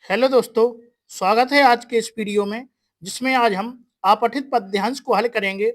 Hello दोस्तों, स्वागत है आज के इस वीडियो में जिसमें आज हम अपठित पद्यांश को हल करेंगे।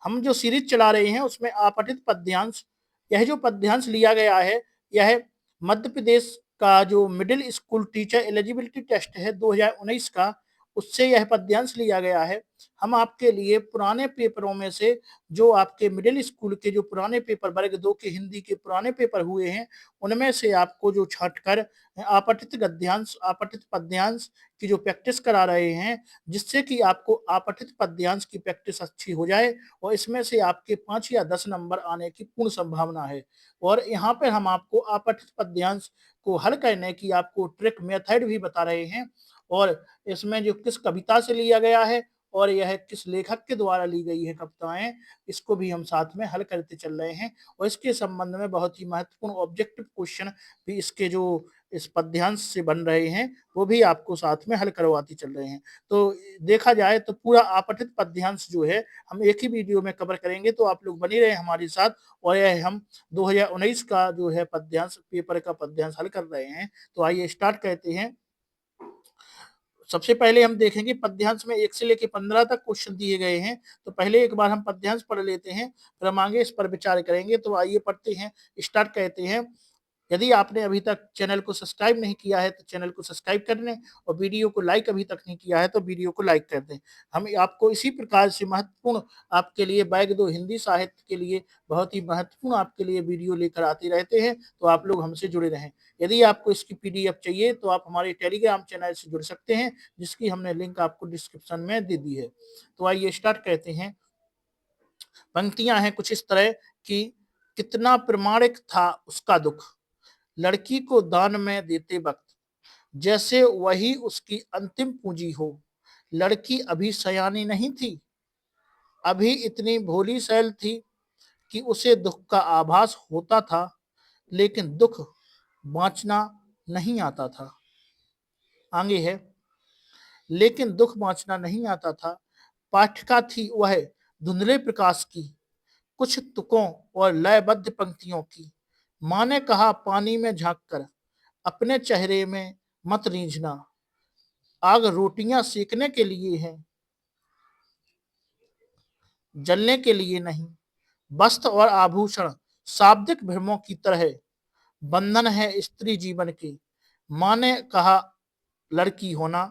हम जो सीरीज चला रहे हैं उसमें अपठित पद्यांश, यह जो पद्यांश लिया गया है यह मध्य प्रदेश का जो middle school teacher eligibility test है 2019 का, उससे यह पद्यांश लिया गया है। हम आपके लिए पुराने पेपरों में से जो आपके मिडिल स्कूल के जो पुराने पेपर वर्ग 2 के हिंदी के पुराने पेपर हुए हैं, उनमें से आपको जो छांटकर अपठित गद्यांश, अपठित पद्यांश की जो प्रैक्टिस करा रहे हैं, जिससे कि आपको अपठित पद्यांश की प्रैक्टिस अच्छी हो जाए और इसमें से आपके 5 या 10 नंबर आने की पूर्ण संभावना है। और यहाँ पे हम आपको अपठित पद्यांश को हल करने की आपको ट्रिक मेथड भी बता रहे हैं और इसमें जो किस कविता से लिया गया है और यह किस लेखक के द्वारा ली गई है कविताएं, इसको भी हम साथ में हल करते चल रहे हैं। और इसके संबंध में बहुत ही महत्वपूर्ण ऑब्जेक्टिव क्वेश्चन भी इसके जो इस पद्यांश से बन रहे हैं वो भी आपको साथ में हल करवाते चल रहे हैं। तो देखा जाए तो पूरा अपठित पद्यांश जो है हम एक ही वीडियो में कवर करेंगे, तो आप लोग बने रहे हमारे साथ। और यह हम 2019 का जो है पद्यांश पेपर का पद्यांश हल कर रहे हैं। तो आइए स्टार्ट करते हैं। सबसे पहले हम देखेंगे पद्यांश में 1 से लेकर 15 तक क्वेश्चन दिए गए हैं। तो पहले एक बार हम पद्यांश पढ़ लेते हैं, फिर हम आगे इस पर विचार करेंगे। तो आइए पढ़ते हैं, स्टार्ट करते हैं। यदि आपने अभी तक चैनल को सब्सक्राइब नहीं किया है तो चैनल को सब्सक्राइब कर लें और वीडियो को लाइक अभी तक नहीं किया है तो वीडियो को लाइक कर दें। हम आपको इसी प्रकार से महत्वपूर्ण आपके लिए बैग दो हिंदी साहित्य के लिए बहुत ही महत्वपूर्ण आपके लिए वीडियो लेकर आते रहते हैं, तो आप लोग हमसे जुड़े रहें। यदि आपको इसकी पीडीएफ चाहिए तो आप हमारे टेलीग्राम चैनल से जुड़ सकते हैं, जिसकी हमने लिंक आपको डिस्क्रिप्शन में दे दी है। तो आइए स्टार्ट करते हैं। पंक्तियां हैं कुछ इस तरह की। कितना प्रमाणिक था उसका दुख, लड़की को दान में देते वक्त, जैसे वही उसकी अंतिम पूंजी हो। लड़की अभी सयानी नहीं थी, अभी इतनी भोली सैल थी कि उसे दुख का आभास होता था, लेकिन दुख बांचना नहीं आता था। आगे है, लेकिन दुख बांचना नहीं आता था। पाठिका थी वह धुंधले प्रकाश की, कुछ तुकों और लयबद्ध पंक्तियों की। माँ ने कहा पानी में झांक कर अपने चेहरे में मत रीझना, आग रोटियां सेकने के लिए है, जलने के लिए नहीं। वस्त्र और आभूषण शाब्दिक भ्रमों की तरह बंधन है स्त्री जीवन के। माँ ने कहा लड़की होना,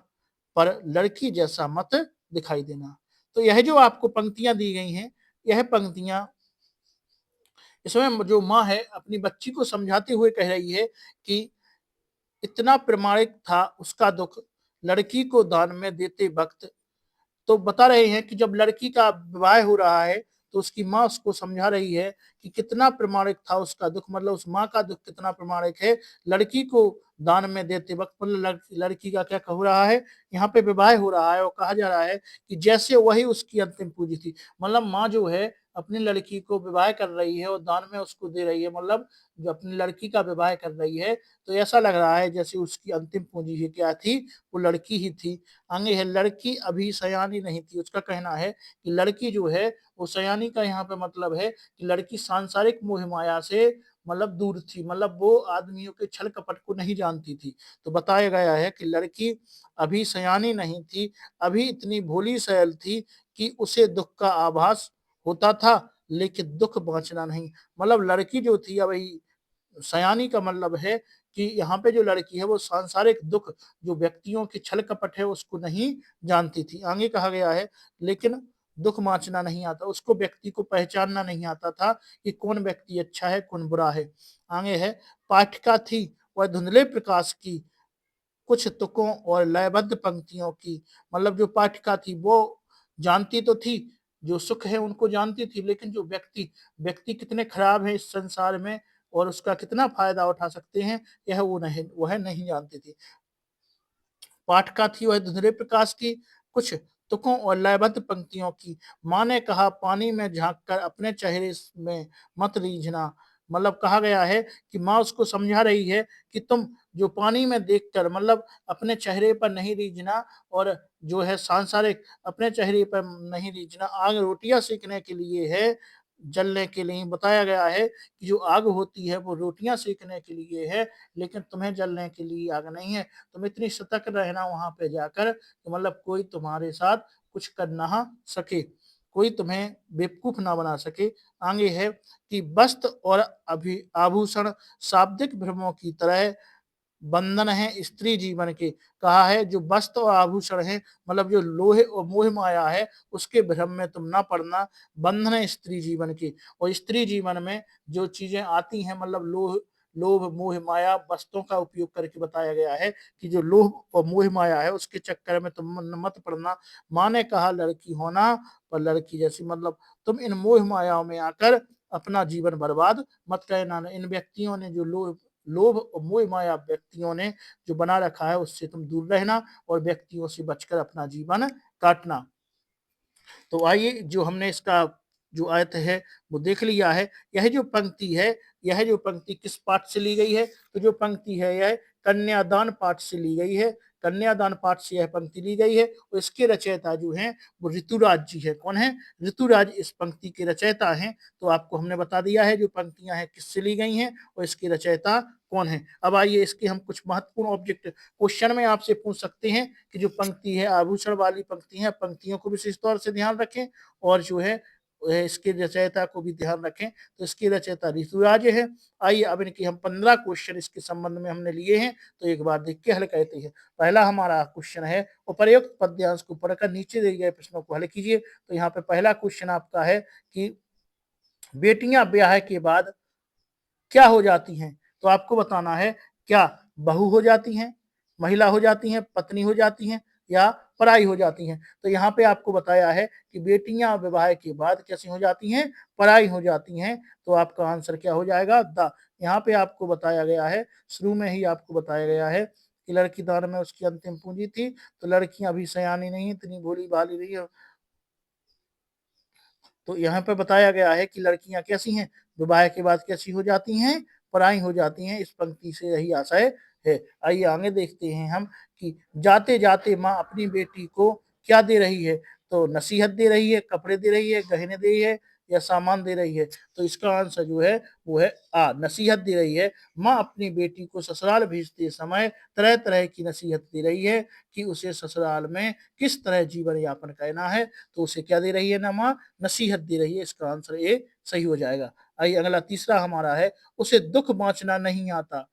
पर लड़की जैसा मत दिखाई देना। तो यह जो आपको पंक्तियां दी गई हैं, यह पंक्तियां इसमें जो माँ है अपनी बच्ची को समझाते हुए कह रही है कि इतना प्रमाणिक था उसका दुख, लड़की को दान में देते वक्त। तो बता रहे हैं कि जब लड़की का विवाह हो रहा है तो उसकी माँ उसको समझा रही है कि कितना प्रमाणिक था उसका दुख, मतलब उस माँ का दुख कितना प्रमाणिक है लड़की को दान में देते वक्त। मतलब लड़की का क्या हो रहा है, यहाँ पे विवाह हो रहा है और कहा जा रहा है कि जैसे वही उसकी अंतिम पूंजी थी। मतलब माँ जो है अपनी लड़की को विवाह कर रही है और दान में उसको दे रही है, मतलब जो अपनी लड़की का विवाह कर रही है, तो ऐसा लग रहा है जैसे उसकी अंतिम पूंजी ही क्या थी, वो लड़की ही थी। आगे है, लड़की अभी सयानी नहीं थी। उसका कहना है कि लड़की जो है वो सयानी का यहाँ पे मतलब है कि लड़की सांसारिक मोह माया से मतलब दूर थी, मतलब वो आदमियों के छल कपट को नहीं जानती थी। तो बताया गया है कि लड़की अभी सयानी नहीं थी, अभी इतनी भोली सैल थी कि उसे दुख का आभास होता था, लेकिन दुख बांचना नहीं। मतलब लड़की जो थी अभी सयानी का मतलब है कि यहाँ पे जो लड़की है वो सांसारिक दुख, जो व्यक्तियों की छल कपट है, उसको नहीं जानती थी। आगे कहा गया है, लेकिन दुख बांचना नहीं आता, उसको व्यक्ति को पहचानना नहीं आता था कि कौन व्यक्ति अच्छा है कौन बुरा है। आगे है, पाठिका थी वह धुंधले प्रकाश की, कुछ तुकों और लयबद्ध पंक्तियों की। मतलब जो पाठिका थी वो जानती तो थी, जो सुख है उनको जानती थी, लेकिन जो व्यक्ति व्यक्ति कितने खराब है इस संसार में और उसका कितना फायदा उठा सकते हैं, यह वह नहीं जानती थी। पाठिका थी वह धुंधले प्रकाश की, कुछ तुकों और लयबद्ध पंक्तियों की। माँ ने कहा पानी में झांक कर अपने चेहरे में मत रीझना। मतलब कहा गया है कि माँ उसको समझा रही है कि तुम जो पानी में देखकर मतलब अपने चेहरे पर नहीं रीझना, और जो है सांसारिक अपने चेहरे पर नहीं रीझना, आग रोटियां सेकने के लिए है, जलने के लिए बताया गया है कि जो आग होती है वो रोटियां सेकने के लिए है, लेकिन तुम्हें जलने के लिए आग नहीं है। तुम इतनी सतर्क रहना वहां पे जाकर कि मतलब कोई तुम्हारे साथ कुछ कर ना सके, कोई तुम्हें बेवकूफ ना बना सके। आगे है कि वस्त्र और अभी आभूषण शाब्दिक भ्रमों की तरह बंधन है स्त्री जीवन के। कहा है जो वस्त्र और आभूषण है, मतलब जो लोहे और मोह माया है, उसके भ्रम में तुम ना पड़ना। बंधन है स्त्री जीवन के, और स्त्री जीवन में जो चीजें आती हैं, मतलब लोह लोभ मोह माया वस्तुओं का उपयोग करके बताया गया है कि जो लोभ और मोह माया है उसके चक्कर में तुम मत पड़ना। माँ ने कहा लड़की होना पर लड़की जैसी, मतलब तुम इन मोह मायाओं में आकर अपना जीवन बर्बाद मत करना। इन व्यक्तियों ने जो लोभ लोभ और मोह माया व्यक्तियों ने जो बना रखा है उससे तुम दूर रहना और व्यक्तियों से बचकर अपना जीवन काटना। तो आइए जो हमने इसका जो आयत है वो देख लिया है। यह जो पंक्ति है, यह जो पंक्ति किस पाठ से ली गई है? तो जो पंक्ति है यह कन्यादान पाठ से ली गई है। कन्यादान पाठ से यह पंक्ति ली गई है और इसके रचयिता जो हैं वो ऋतुराज जी है। कौन है? ऋतुराज इस पंक्ति के रचयिता हैं। तो आपको हमने बता दिया है जो पंक्तियां हैं किससे ली गई हैं और इसके रचयिता कौन है। अब आइए इसके हम कुछ महत्वपूर्ण ऑब्जेक्ट क्वेश्चन में आपसे पूछ सकते हैं कि जो पंक्ति है आभूषण वाली पंक्ति है, पंक्तियों को विशेष तौर से ध्यान रखें और जो है इसके रचयिता को भी ध्यान रखें। तो इसकी रचयिता ऋतुराज है। आइए अब इनकी हम 15 क्वेश्चन इसके संबंध में हमने लिए हैं, तो एक बार देख के हल कहते हैं। पहला हमारा क्वेश्चन है उपर्युक्त पद्यांश को पढ़कर नीचे दिए गए प्रश्नों को हल कीजिए। तो यहाँ पे पहला क्वेश्चन आपका है कि बेटियां ब्याह के बाद क्या हो जाती हैं? तो आपको बताना है क्या बहू हो जाती हैं, महिला हो जाती हैं, पत्नी हो जाती हैं या पराई हो जाती हैं। तो यहाँ पे आपको बताया है कि बेटियां विवाह के बाद कैसी हो जाती हैं? पराई हो जाती हैं। तो आपका आंसर क्या हो जाएगा? द। यहाँ पे आपको बताया गया है, शुरू में ही आपको बताया गया है कि लड़की दान में उसकी अंतिम पूंजी थी। तो लड़कियां अभी सयानी नहीं, इतनी भोली भाली नहीं है। तो यहाँ पे बताया गया है कि लड़कियां कैसी हैं? विवाह के बाद कैसी हो जाती हैं? पराई हो जाती हैं। इस पंक्ति से यही आशय है। आइए आगे देखते हैं हम कि जाते जाते माँ अपनी बेटी को क्या दे रही है? तो नसीहत दे रही है, कपड़े दे रही है, गहने दे रही है या सामान दे रही है? तो इसका आंसर जो है वो है आ, नसीहत दे रही है। माँ अपनी बेटी को ससुराल भेजते समय तरह तरह की नसीहत दे रही है कि उसे ससुराल में किस तरह जीवन यापन करना है। तो उसे क्या दे रही है ना माँ? नसीहत दे रही है। इसका आंसर ए सही हो जाएगा। आइए अगला तीसरा हमारा है उसे दुख बांचना नहीं आता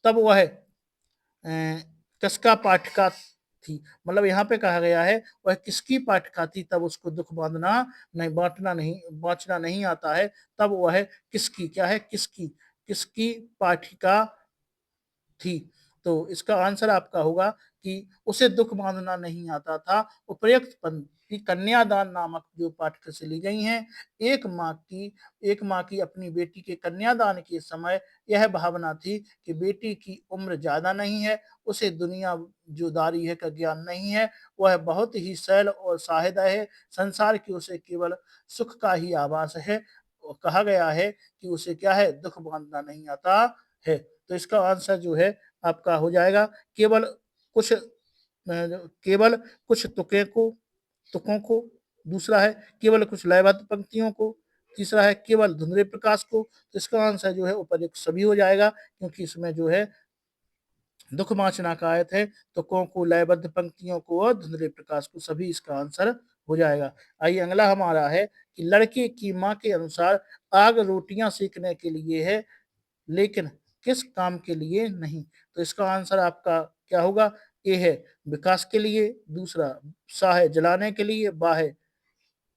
तब वह किसका पाठिका थी। मतलब यहाँ पे कहा गया है वह किसकी पाठिका थी तब उसको दुख बांधना नहीं बांटना नहीं बांचना नहीं आता है। तब वह किसकी क्या है? किसकी किसकी पाठिका थी। तो इसका आंसर आपका होगा कि उसे दुख बांधना नहीं आता था। उपयुक्त पंक्ति कन्यादान नामक जो पाठ्य से ली गई हैं। एक माँ की अपनी बेटी के कन्यादान के समय यह भावना थी कि बेटी की उम्र ज्यादा नहीं है, उसे दुनिया जो दारी है का ज्ञान नहीं है, वह बहुत ही सरल और साहिदा है, संसार की उसे केवल सुख का ही आभास है। और कहा गया है कि उसे क्या है? दुख बांधना नहीं आता है। तो इसका आंसर जो है आपका हो जाएगा कुछ केवल कुछ तुकों को। दूसरा है केवल कुछ लयबद्ध पंक्तियों को। तीसरा है केवल धुंधले प्रकाश को। तो इसका आंसर जो है उपयुक्त सभी हो जाएगा, क्योंकि इसमें जो है दुख बांचना का आयत है। तुकों को, लयबद्ध पंक्तियों को और धुंधले प्रकाश को, सभी इसका आंसर हो जाएगा। आइए अगला हमारा है कि लड़के की माँ के अनुसार आग रोटियां सेकने के लिए है, लेकिन किस काम के लिए नहीं। तो इसका आंसर आपका क्या होगा? ए है विकास के लिए, दूसरा सा है जलाने के लिए, बा है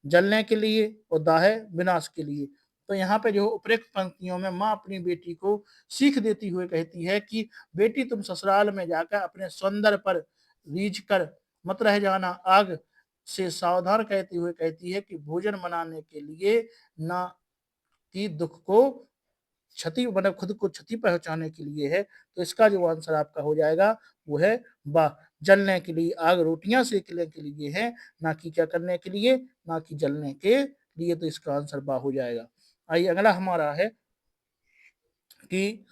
जलने के लिए और दा है विनाश के लिए। तो यहाँ पे जो उपरोक्त पंक्तियों में माँ अपनी बेटी को सीख देती हुए कहती है कि बेटी तुम ससुराल में जाकर अपने सौंदर्य पर रीझ कर मत रह जाना। आग से सावधान कहते हुए कहती है कि भोजन बनाने के लिए ना कि दुख को क्षति, मतलब खुद को क्षति पहुंचाने के लिए है। तो इसका जो आंसर आपका हो जाएगा वो है बा, जलने के लिए, आग रोटियां सेकने के लिए है, ना कि क्या करने के लिए? ना कि जलने के लिए। तो इसका आंसर बा हो जाएगा। आइए अगला हमारा है कि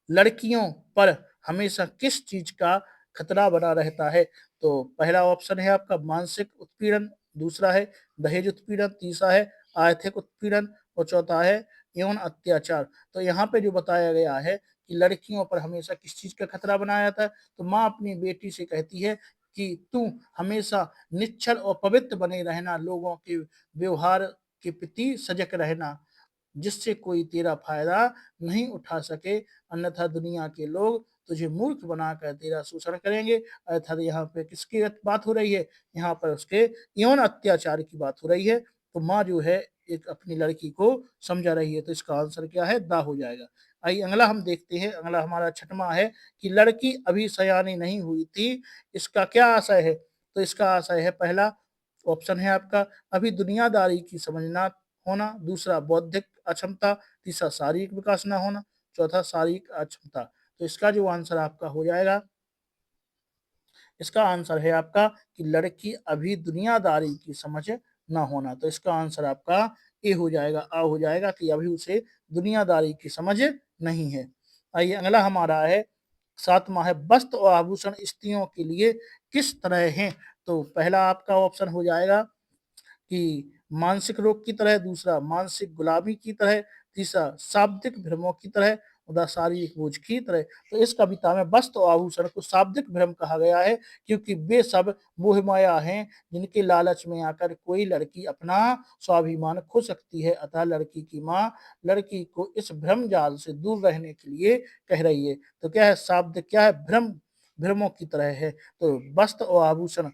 लड़कियों पर हमेशा किस चीज का खतरा बना रहता है। तो पहला ऑप्शन है आपका मानसिक उत्पीड़न, दूसरा है दहेज उत्पीड़न, तीसरा है आर्थिक उत्पीड़न और चौथा है यौन अत्याचार। तो यहाँ पे जो बताया गया है कि लड़कियों पर हमेशा किस चीज का खतरा बनाया जाता है, तो माँ अपनी बेटी से कहती है कि तू हमेशा निश्चल और पवित्र बने रहना, लोगों के व्यवहार के प्रति सजग रहना, जिससे कोई तेरा फायदा नहीं उठा सके, अन्यथा दुनिया के लोग तुझे मूर्ख बनाकर तेरा शोषण करेंगे। अर्थात यहाँ पे किसकी बात हो रही है, यहाँ पर उसके यौन अत्याचार की बात हो रही है। तो माँ जो है एक अपनी लड़की को समझा रही है, तो इसका आंसर क्या है, दा हो जाएगा। आइए अगला हम देखते हैं, अगला हमारा छठवां है कि लड़की अभी सयानी नहीं हुई थी, इसका क्या आशय है। तो इसका आशय है, पहला ऑप्शन है आपका अभी दुनियादारी की समझना होना, दूसरा बौद्धिक अक्षमता, तीसरा शारीरिक विकास न होना, चौथा शारीरिक अक्षमता। तो इसका जो आंसर आपका हो जाएगा, इसका आंसर है आपका कि लड़की अभी दुनियादारी की समझ न होना। तो इसका आंसर आपका ए हो जाएगा, आ हो जाएगा कि अभी उसे दुनियादारी की समझ नहीं है। आइए अगला हमारा है सातवां है वस्त्र और आभूषण स्त्रियों के लिए किस तरह हैं। तो पहला आपका ऑप्शन हो जाएगा कि मानसिक रोग की तरह, दूसरा मानसिक गुलामी की तरह, तीसरा शाब्दिक भ्रमों की तरह, उदा शारीरिक बोझ की तरह। तो इस कविता में वस्त्र और आभूषण को शाब्दिक भ्रम कहा गया है, क्योंकि वे सब मोहमाया हैं जिनके लालच में आकर कोई लड़की अपना स्वाभिमान खो सकती है। अतः लड़की की माँ लड़की को इस भ्रम जाल से दूर रहने के लिए कह रही है। तो क्या है, शाब्दिक क्या है, भ्रम, भ्रमों की तरह है। तो वस्त्र और आभूषण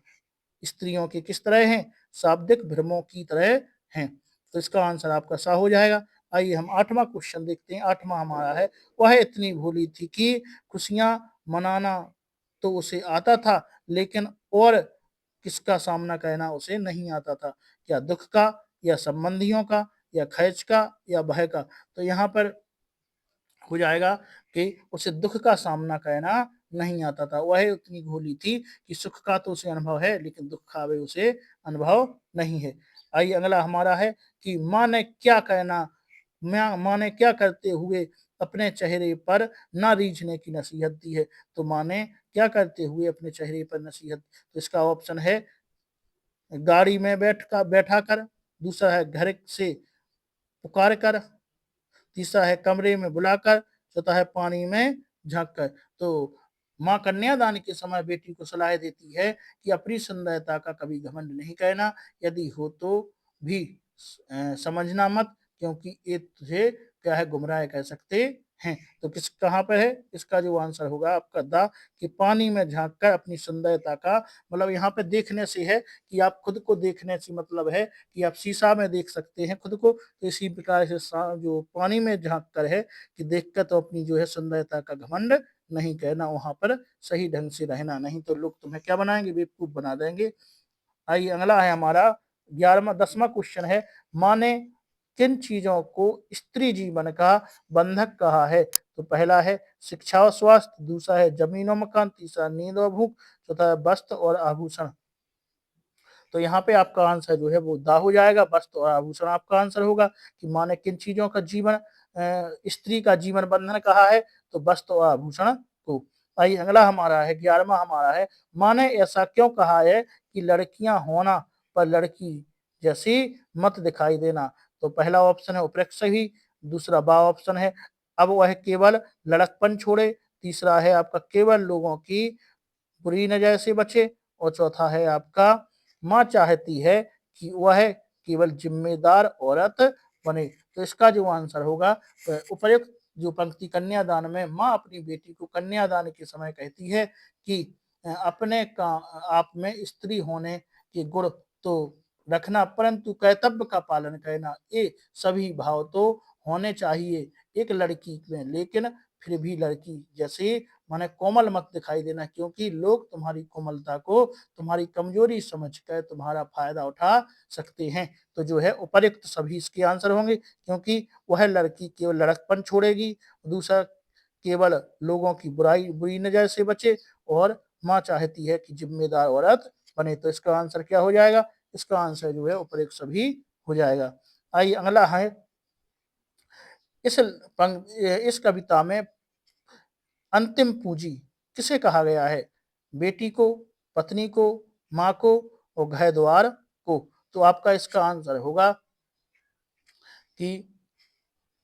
स्त्रियों के किस तरह हैं, शाब्दिक भ्रमों की तरह हैं। तो इसका आंसर आपका सा हो जाएगा। आइए हम आठवां क्वेश्चन देखते हैं। आठवां हमारा है, वह इतनी भोली थी कि खुशियां मनाना तो उसे आता था, लेकिन और किसका सामना करना उसे नहीं आता था। क्या दुख का, या संबंधियों का, या खर्च का, या भय का। तो यहाँ पर हो जाएगा कि उसे दुख का सामना करना नहीं आता था। वह उतनी भोली थी कि सुख का तो उसे अनुभव है, लेकिन दुख का भी उसे अनुभव नहीं है। आइए अगला हमारा है कि माँ ने क्या कहना, माँ ने क्या करते हुए अपने चेहरे पर ना रीझने की नसीहत दी है। तो माँ ने क्या करते हुए अपने चेहरे पर नसीहत, तो इसका ऑप्शन है गाड़ी में बैठा कर, दूसरा है घर से पुकार कर, तीसरा है कमरे में बुलाकर, चौथा है पानी में झांक कर। तो माँ कन्यादान के समय बेटी को सलाह देती है कि अपनी सुंदरता का कभी घमंड नहीं करना, यदि हो तो भी समझना मत, क्योंकि ये तुझे क्या है, गुमराह कर सकते हैं। तो किस कहाँ पर है, इसका जो आंसर होगा आपका दा, कि पानी में झांक कर अपनी सुंदरता का, मतलब यहाँ पे देखने से है कि आप खुद को देखने से मतलब है कि आप शीशा में देख सकते हैं खुद को। तो इसी प्रकार से जो पानी में झांक कर है कि देखकर तो अपनी जो है सुंदरता का घमंड नहीं करना, वहां पर सही ढंग से रहना, नहीं तो लोग तुम्हें क्या बनाएंगे, बेवकूफ बना देंगे। आइए अगला है हमारा 11वां 10वां क्वेश्चन है, माँ ने किन चीजों को स्त्री जीवन का बंधक कहा है। तो पहला है शिक्षा और स्वास्थ्य, दूसरा है जमीन और मकान, तीसरा नींद और भूख, चौथा है वस्त्र और आभूषण। तो यहाँ पे आपका आंसर जो है वो दा हो जाएगा, वस्त्र और आभूषण आपका आंसर होगा। कि माँ ने किन चीजों का जीवन स्त्री का जीवन बंधन कहा है, तो वस्त्र और आभूषण को। आइए अगला हमारा है 11वां हमारा है, माँ ने ऐसा क्यों कहा है कि लड़कियां होना पर लड़की जैसी मत दिखाई देना। तो पहला ऑप्शन है उपरोक्त सही, दूसरा बा ऑप्शन है अब वह केवल लड़कपन छोड़े, तीसरा है आपका केवल लोगों की बुरी नजर से बचे, और चौथा है आपका माँ चाहती है कि वह केवल जिम्मेदार औरत बने। तो इसका जो आंसर होगा, उपर्युक्त जो पंक्ति कन्यादान में माँ अपनी बेटी को कन्यादान के समय कहती है कि अपने का आप में स्त्री होने के गुण तो रखना, परंतु कर्तव्य का पालन करना, ये सभी भाव तो होने चाहिए एक लड़की में, लेकिन फिर भी लड़की जैसे माने कोमल मत दिखाई देना, क्योंकि लोग तुम्हारी कोमलता को तुम्हारी कमजोरी समझकर तुम्हारा फायदा उठा सकते हैं। तो जो है उपर्युक्त सभी इसके आंसर होंगे, क्योंकि वह लड़की केवल लड़कपन छोड़ेगी, दूसरा केवल लोगों की बुरी नजर से बचे, और माँ चाहती है कि जिम्मेदार औरत बने। तो इसका आंसर क्या हो जाएगा, इसका आंसर जो है उपर्युक्त सभी हो जाएगा। आइए अगला है, इस इस कविता में अंतिम पूंजी किसे कहा गया है, बेटी को, पत्नी को, माँ को, और घर द्वार को। तो आपका इसका आंसर होगा कि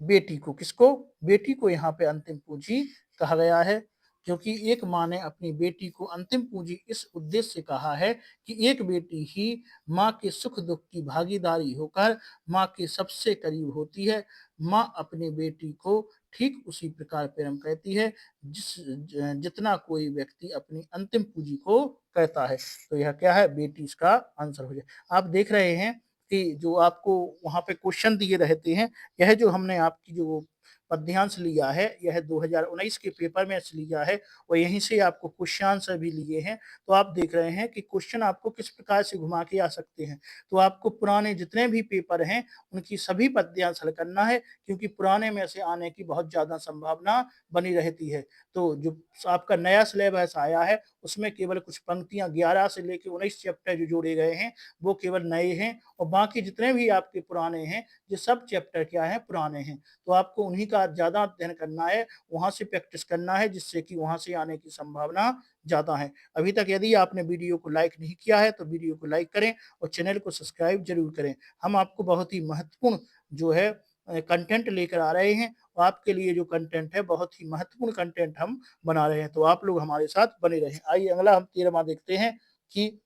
बेटी को, किसको? बेटी को यहाँ पे अंतिम पूंजी कहा गया है, क्योंकि एक माँ ने अपनी बेटी को अंतिम पूंजी इस उद्देश्य से कहा है कि एक बेटी ही माँ के सुख दुख की भागीदारी होकर माँ के सबसे करीब होती है। माँ अपनी बेटी को ठीक उसी प्रकार प्रेम करती है जितना कोई व्यक्ति अपनी अंतिम पूंजी को कहता है। तो यह क्या है? बेटी इसका आंसर हो जाए। आप देख रहे हैं कि जो आपको वहां पे क्वेश्चन दिए रहते हैं, यह जो हमने आपकी जो पद्यांश लिया है, यह 2019 के पेपर में से लिया है और यहीं से आपको क्वेश्चन आंसर भी लिए हैं। तो आप देख रहे हैं कि क्वेश्चन आपको किस प्रकार से घुमा के आ सकते हैं। तो आपको पुराने जितने भी पेपर हैं उनकी सभी पद्यांश हल करना है, क्योंकि पुराने में से आने की बहुत ज्यादा संभावना बनी रहती है। तो जो आपका नया सिलेबस आया है उसमें केवल कुछ पंक्तियां 11 से लेकर 19 चैप्टर जो जोड़े गए हैं वो केवल नए हैं, और बाकी जितने भी आपके पुराने हैं ये सब चैप्टर क्या है? पुराने हैं। तो आपको उन्हीं का ज्यादा अध्ययन करना है, वहां से प्रैक्टिस करना है, जिससे कि वहां से आने की संभावना ज्यादा है। अभी तक यदि आपने वीडियो को लाइक नहीं किया है तो वीडियो को लाइक करें और चैनल को सब्सक्राइब जरूर करें। हम आपको बहुत ही महत्वपूर्ण जो है कंटेंट लेकर आ रहे हैं, और आपके लिए जो कंटेंट है बहुत ही महत्वपूर्ण कंटेंट हम बना रहे हैं। तो आप लोग हमारे साथ बने रहें। आइए अगला हम 13वां देखते हैं कि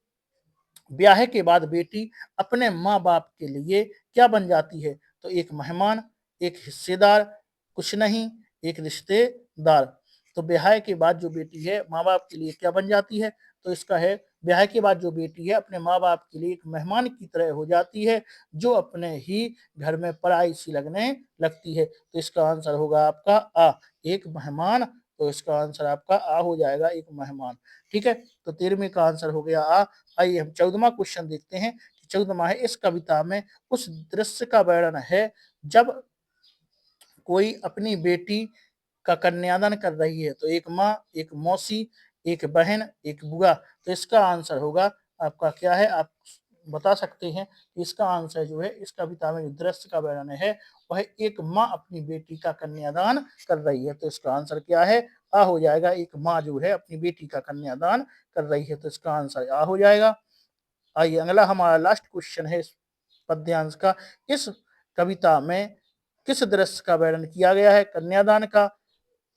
ब्याह के बाद बेटी अपने माँ बाप के लिए क्या बन जाती है? तो एक मेहमान, एक हिस्सेदार, कुछ नहीं, एक रिश्तेदार। तो ब्याह के बाद जो बेटी है माँ बाप के लिए क्या बन जाती है? तो इसका है, ब्याह के बाद जो बेटी है अपने माँ बाप के लिए एक मेहमान की तरह हो जाती है, जो अपने ही घर में पराई सी लगने लगती है। तो इसका आंसर होगा आपका आ, एक मेहमान। तो इसका आंसर आपका आ हो जाएगा, एक मेहमान। ठीक है, तो 13वें का आंसर हो गया आ। आइए हम 14वां क्वेश्चन देखते हैं कि 14वां है, इस कविता में उस दृश्य का वर्णन है जब कोई अपनी बेटी का कन्यादान कर रही है। तो एक माँ, एक मौसी, एक बहन, एक बुआ। तो इसका आंसर होगा आपका क्या है? आप बता सकते हैं कि इसका आंसर जो है, इस कविता में जो दृश्य का वर्णन है वह एक माँ अपनी बेटी का कन्यादान कर रही है। तो इसका आंसर क्या है? आ हो जाएगा, एक माँ जो है अपनी बेटी का कन्यादान कर रही है। तो इसका आंसर आ हो जाएगा। आइए अगला हमारा लास्ट क्वेश्चन है इस पद्यांश का, इस कविता में किस दृश्य का वर्णन किया गया है? कन्यादान का,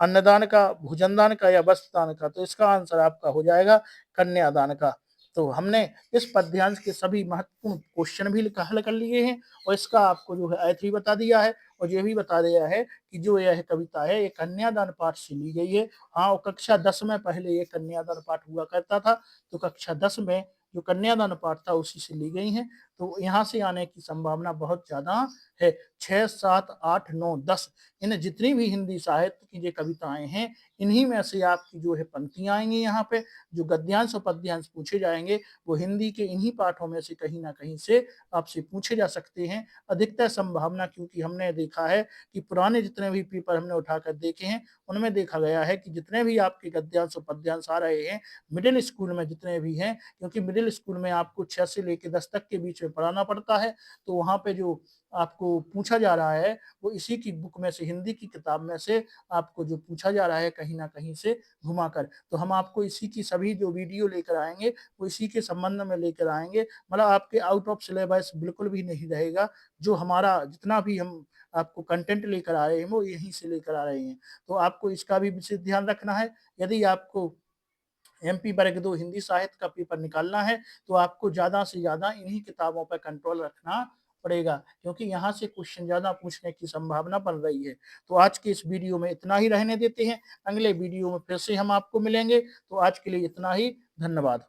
अन्नदान का, भोजनदान का या वस्त्रदान का? तो इसका आंसर आपका हो जाएगा कन्यादान का। तो हमने इस पद्यांश के सभी महत्वपूर्ण क्वेश्चन भी हल कर लिए हैं, और इसका आपको जो है अर्थ भी बता दिया है, और ये भी बता दिया है कि जो यह कविता है ये कन्यादान पाठ से ली गई है। हाँ, और कक्षा 10 में पहले ये कन्यादान पाठ हुआ करता था, तो कक्षा 10 में जो कन्यादान पाठ था उसी से ली गई हैं। तो यहाँ से आने की संभावना बहुत ज्यादा है। 6, 7, 8, 9, 10 इन जितनी भी हिंदी साहित्य की जो कविताएं हैं इन्हीं में से आपकी जो है पंक्तियां आएंगी। यहाँ पे जो गद्यांश और पद्यांश पूछे जाएंगे वो हिंदी के इन्हीं पाठों में से कहीं ना कहीं से आपसे पूछे जा सकते हैं। अधिकतर संभावना, क्योंकि हमने देखा है कि पुराने जितने भी पेपर हमने उठाकर देखे हैं उनमें देखा गया है कि जितने भी आपके गद्यांश और पद्यांश आ रहे हैं मिडिल स्कूल में जितने भी हैं, क्योंकि मिडिल स्कूल में आपको 6 से लेकर 10 तक के बीच में पढ़ाना पड़ता है, तो वहाँ पे जो आपको पूछा जा रहा है वो इसी की बुक में से, हिंदी की किताब में से आपको जो पूछा जा रहा है कहीं ना कहीं से घुमाकर। तो हम आपको इसी की सभी जो वीडियो लेकर आएंगे वो इसी के संबंध में लेकर आएंगे। मतलब आपके आउट ऑफ सिलेबस बिल्कुल भी नहीं रहेगा। जो हमारा जितना भी हम आपको कंटेंट लेकर आ रहे हैं वो यहीं से लेकर आ रहे हैं। तो आपको इसका भी विशेष ध्यान रखना है। यदि आपको MP वर्ग 2 हिंदी साहित्य का पेपर निकालना है तो आपको ज्यादा से ज्यादा इन्हीं किताबों पर कंट्रोल रखना पड़ेगा, क्योंकि यहाँ से क्वेश्चन ज्यादा पूछने की संभावना बन रही है। तो आज के इस वीडियो में इतना ही रहने देते हैं, अगले वीडियो में फिर से हम आपको मिलेंगे। तो आज के लिए इतना ही, धन्यवाद।